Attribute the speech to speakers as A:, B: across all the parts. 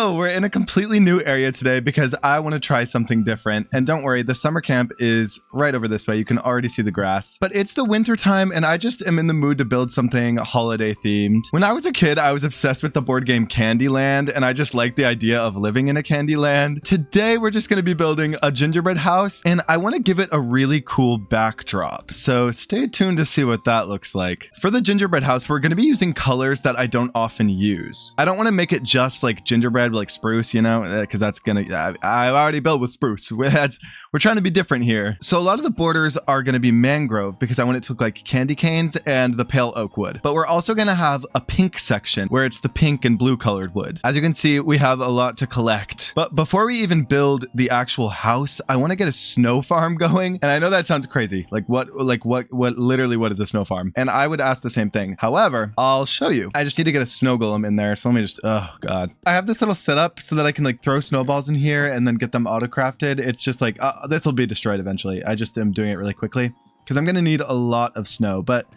A: So we're in a completely new area today because I want to try something different. And don't worry, the summer camp is right over this way. You can already see the grass. But it's the winter time and I just am in the mood to build something holiday themed. When I was a kid, I was obsessed with the board game Candyland and I just liked the idea of living in a Candyland. Today, we're just going to be building a gingerbread house and I want to give it a really cool backdrop. So stay tuned to see what that looks like. For the gingerbread house, we're going to be using colors that I don't often use. I don't want to make it just like gingerbread, like spruce, you know, because that's gonna, I've already built with spruce. We're trying to be different here. So a lot of the borders are going to be mangrove because I want it to look like candy canes and the pale oak wood. But we're also going to have a pink section where it's the pink and blue colored wood. As you can see, we have a lot to collect. But before we even build the actual house, I want to get a snow farm going. And I know that sounds crazy. What is a snow farm? And I would ask the same thing. However, I'll show you. I just need to get a snow golem in there. So let me just, oh God. I have this little setup so that I can like throw snowballs in here and then get them auto crafted. It's just like, this will be destroyed eventually. I just am doing it really quickly because I'm going to need a lot of snow. But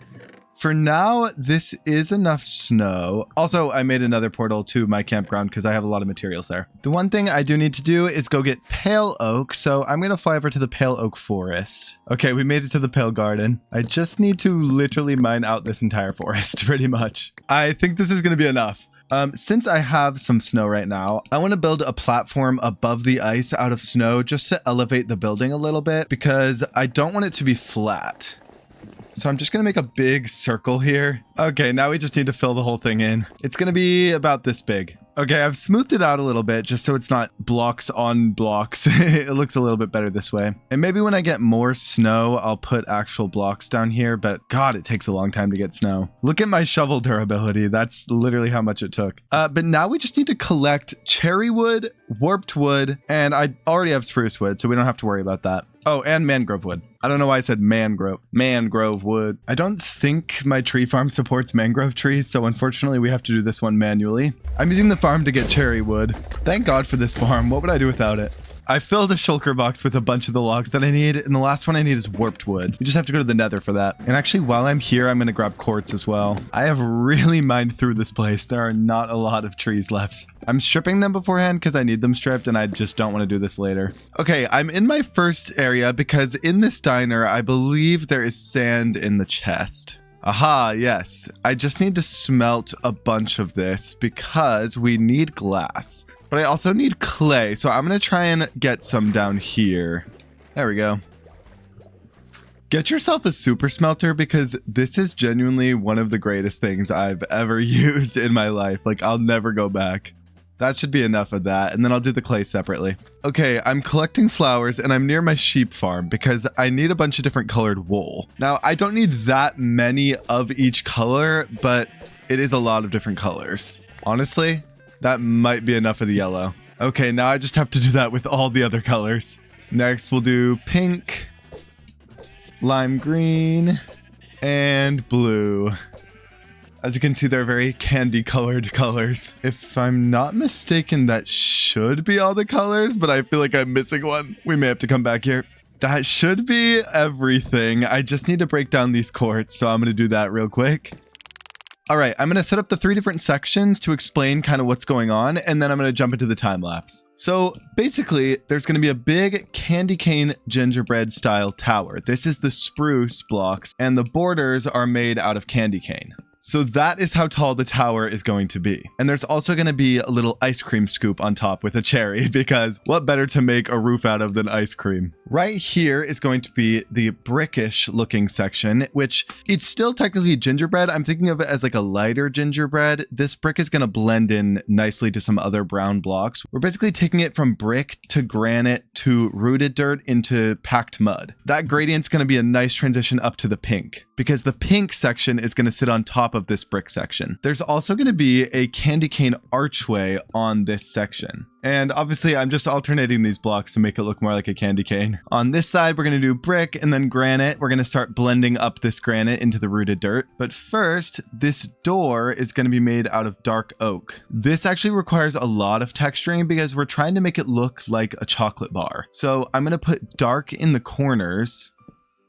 A: for now, this is enough snow. Also, I made another portal to my campground because I have a lot of materials there. The one thing I do need to do is go get pale oak. So I'm going to fly over to the pale oak forest. Okay, we made it to the pale garden. I just need to literally mine out this entire forest pretty much. I think this is going to be enough. Since I have some snow right now, I want to build a platform above the ice out of snow just to elevate the building a little bit because I don't want it to be flat. So I'm just going to make a big circle here. Okay, now we just need to fill the whole thing in. It's going to be about this big. Okay, I've smoothed it out a little bit just so it's not blocks on blocks. It looks a little bit better this way. And maybe when I get more snow, I'll put actual blocks down here. But God, it takes a long time to get snow. Look at my shovel durability. That's literally how much it took. But now we just need to collect cherry wood, warped wood, and I already have spruce wood, so we don't have to worry about that. Oh, and mangrove wood. I don't know why I said mangrove wood. I don't think my tree farm supports mangrove trees, so unfortunately we have to do this one manually. I'm using the farm to get cherry wood. Thank God for this farm. What would I do without it? I filled a shulker box with a bunch of the logs that I need, and the last one I need is warped wood. We just have to go to the nether for that. And actually, while I'm here, I'm going to grab quartz as well. I have really mined through this place. There are not a lot of trees left. I'm stripping them beforehand because I need them stripped, and I just don't want to do this later. Okay, I'm in my first area because in this diner, I believe there is sand in the chest. Aha, yes. I just need to smelt a bunch of this because we need glass. But I also need clay, so I'm going to try and get some down here. There we go. Get yourself a super smelter because this is genuinely one of the greatest things I've ever used in my life. Like, I'll never go back. That should be enough of that, and then I'll do the clay separately. Okay, I'm collecting flowers, and I'm near my sheep farm because I need a bunch of different colored wool. Now, I don't need that many of each color, but it is a lot of different colors. Honestly, that might be enough of the yellow. Okay, now I just have to do that with all the other colors. Next, we'll do pink, lime green, and blue. As you can see, they're very candy colored colors. If I'm not mistaken, that should be all the colors, but I feel like I'm missing one. We may have to come back here. That should be everything. I just need to break down these quartz, so I'm going to do that real quick. All right, I'm going to set up the 3 different sections to explain kind of what's going on, and then I'm going to jump into the time lapse. So basically, there's going to be a big candy cane gingerbread style tower. This is the spruce blocks, and the borders are made out of candy cane. So that is how tall the tower is going to be. And there's also going to be a little ice cream scoop on top with a cherry because what better to make a roof out of than ice cream? Right here is going to be the brickish looking section, which it's still technically gingerbread. I'm thinking of it as like a lighter gingerbread. This brick is going to blend in nicely to some other brown blocks. We're basically taking it from brick to granite to rooted dirt into packed mud. That gradient's going to be a nice transition up to the pink because the pink section is going to sit on top of this brick section. There's also going to be a candy cane archway on this section. And obviously I'm just alternating these blocks to make it look more like a candy cane. On this side, we're going to do brick and then granite. We're going to start blending up this granite into the rooted dirt. But first, this door is going to be made out of dark oak. This actually requires a lot of texturing because we're trying to make it look like a chocolate bar. So I'm going to put dark in the corners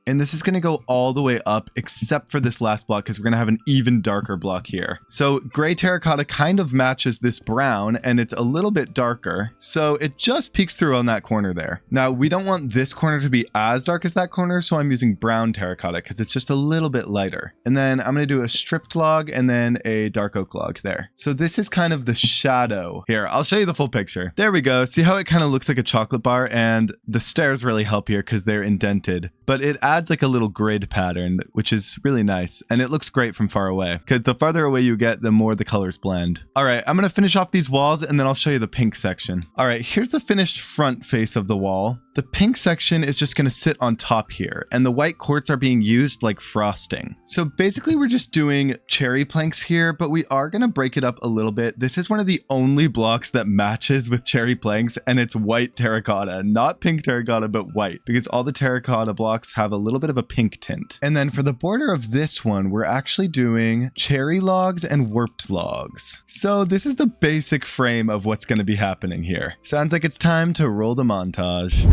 A: And this is going to go all the way up except for this last block because we're going to have an even darker block here. So gray terracotta kind of matches this brown and it's a little bit darker. So it just peeks through on that corner there. Now we don't want this corner to be as dark as that corner. So I'm using brown terracotta because it's just a little bit lighter. And then I'm going to do a stripped log and then a dark oak log there. So this is kind of the shadow here. I'll show you the full picture. There we go. See how it kind of looks like a chocolate bar, and the stairs really help here because they're indented, but it adds like a little grid pattern, which is really nice. And it looks great from far away because the farther away you get, the more the colors blend. All right, I'm going to finish off these walls and then I'll show you the pink section. All right, here's the finished front face of the wall. The pink section is just going to sit on top here, and the white quartz are being used like frosting. So basically we're just doing cherry planks here, but we are going to break it up a little bit. This is one of the only blocks that matches with cherry planks, and it's white terracotta, not pink terracotta, but white, because all the terracotta blocks have a little bit of a pink tint. And then for the border of this one, we're actually doing cherry logs and warped logs. So this is the basic frame of what's going to be happening here. Sounds like it's time to roll the montage.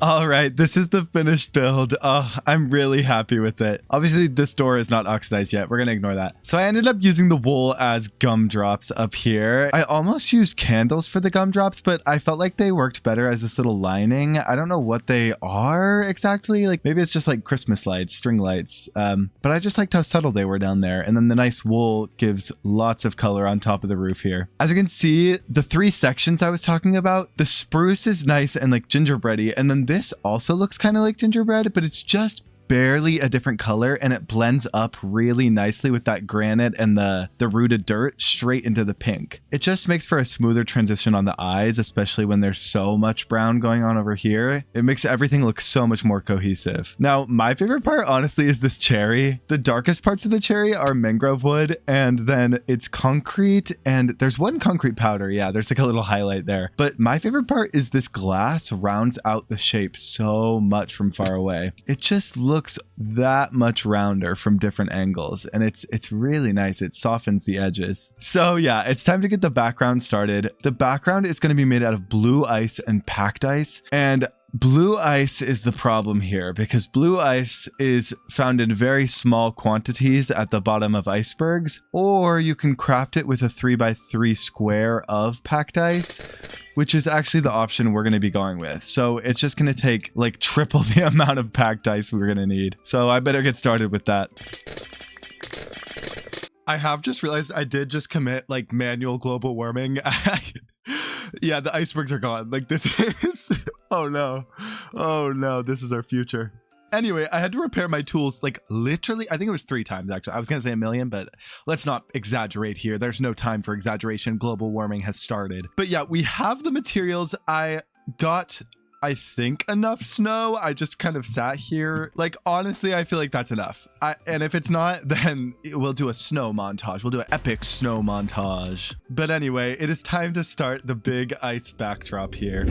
A: All right, this is the finished build. Oh, I'm really happy with it. Obviously, this door is not oxidized yet. We're going to ignore that. So I ended up using the wool as gumdrops up here. I almost used candles for the gumdrops, but I felt like they worked better as this little lining. I don't know what they are exactly. Like maybe it's just like Christmas lights, string lights. But I just liked how subtle they were down there. And then the nice wool gives lots of color on top of the roof here. As you can see, the 3 sections I was talking about, the spruce is nice and like gingerbready. And then this also looks kind of like gingerbread, but it's just barely a different color, and it blends up really nicely with that granite and the rooted dirt straight into the pink. It just makes for a smoother transition on the eyes, especially when there's so much brown going on over here. It makes everything look so much more cohesive. Now, my favorite part, honestly, is this cherry. The darkest parts of the cherry are mangrove wood, and then it's concrete, and there's one concrete powder. Yeah, there's like a little highlight there. But my favorite part is this glass rounds out the shape so much from far away. It just looks that much rounder from different angles, and it's really nice. It softens the edges. So yeah, it's time to get the background started. The background is going to be made out of blue ice and packed ice, and blue ice is the problem here because blue ice is found in very small quantities at the bottom of icebergs, or you can craft it with a 3x3 square of packed ice, which is actually the option we're going to be going with. So it's just going to take like triple the amount of packed ice we're going to need. So I better get started with that. I have just realized I did just commit like manual global warming. Yeah, the icebergs are gone. Like this is, oh no, this is our future. Anyway, I had to repair my tools like literally, I think it was 3 times actually. I was going to say 1 million, but let's not exaggerate here. There's no time for exaggeration. Global warming has started. But yeah, we have the materials. I got, I think, enough snow. I just kind of sat here. Like, honestly, I feel like that's enough. And if it's not, then we'll do a snow montage. We'll do an epic snow montage. But anyway, it is time to start the big ice backdrop here.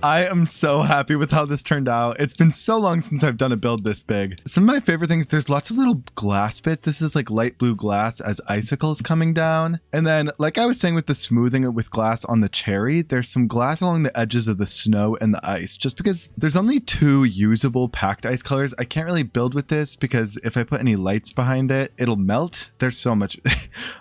A: I am so happy with how this turned out. It's been so long since I've done a build this big. Some of my favorite things, there's lots of little glass bits. This is like light blue glass as icicles coming down. And then, like I was saying with the smoothing it with glass on the cherry, there's some glass along the edges of the snow and the ice. Just because there's only 2 usable packed ice colors, I can't really build with this because if I put any lights behind it, it'll melt. There's so much,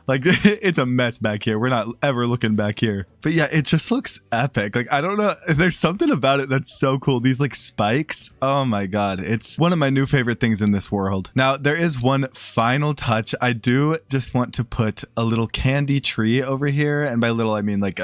A: like it's a mess back here. We're not ever looking back here. But yeah, it just looks epic. Like, I don't know, there's something about it that's so cool. These like spikes, oh my god, it's one of my new favorite things in this world. Now there is one final touch. I do just want to put a little candy tree over here, and by little I mean like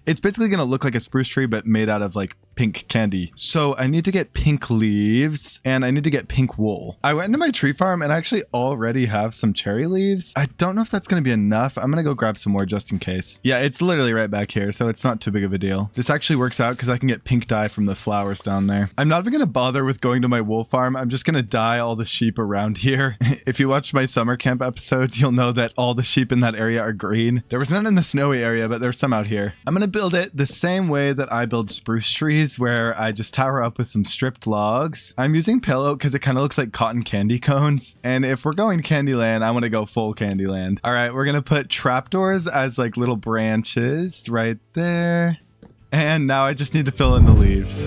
A: it's basically gonna look like a spruce tree but made out of like pink candy. So I need to get pink leaves and I need to get pink wool. I went into my tree farm and I actually already have some cherry leaves. I don't know if that's going to be enough. I'm going to go grab some more just in case. Yeah, it's literally right back here, so it's not too big of a deal. This actually works out because I can get pink dye from the flowers down there. I'm not even going to bother with going to my wool farm. I'm just going to dye all the sheep around here. If you watch my summer camp episodes, you'll know that all the sheep in that area are green. There was none in the snowy area, but there's some out here. I'm going to build it the same way that I build spruce trees, where I just tower up with some stripped logs. I'm using pale oak because it kind of looks like cotton candy cones. And if we're going Candyland, I want to go full Candyland. All right, we're going to put trapdoors as like little branches right there. And now I just need to fill in the leaves.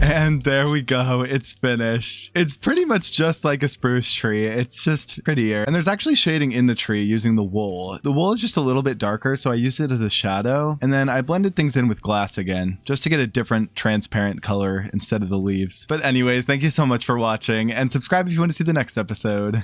A: And there we go. It's finished. It's pretty much just like a spruce tree. It's just prettier. And there's actually shading in the tree using the wool. The wool is just a little bit darker, so I used it as a shadow. And then I blended things in with glass again, just to get a different transparent color instead of the leaves. But anyways, thank you so much for watching, and subscribe if you want to see the next episode.